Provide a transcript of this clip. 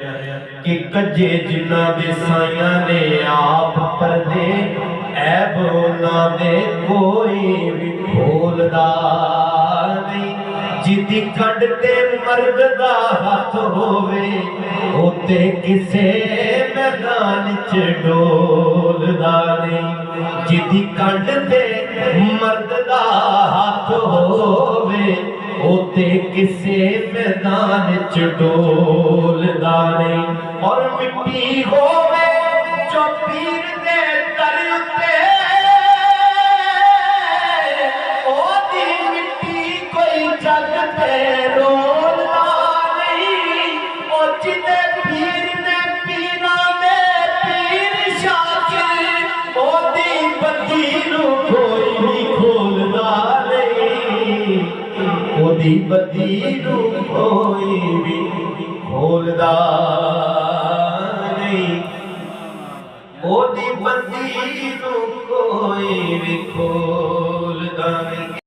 कि कजे जिन्ना दे साइयां ने आप परदे ऐब उन्हां दे कोई भी खोलदा नहीं। जिदी कंड ते मर्द दा हथ होवे ओते किसे मैदान च डोलदा नहीं। जिदी कंड ते मर्द दा हथ होवे ओते किसे मैदान च डोलदा नहीं। और मिट्टी होवे जो पीर दे दर उत्ते ओदी मिट्टी कोई जग ते रोलदा नहीं। ओ जिदे पीर ने पीरा दे पीर शाकिर ओदी बत्ती नू कोई भी खोलदा नहीं। ओदी बत्ती नू कोई भी खोलदा नहीं। ओदी बत्ती नू कोई भी खोलदा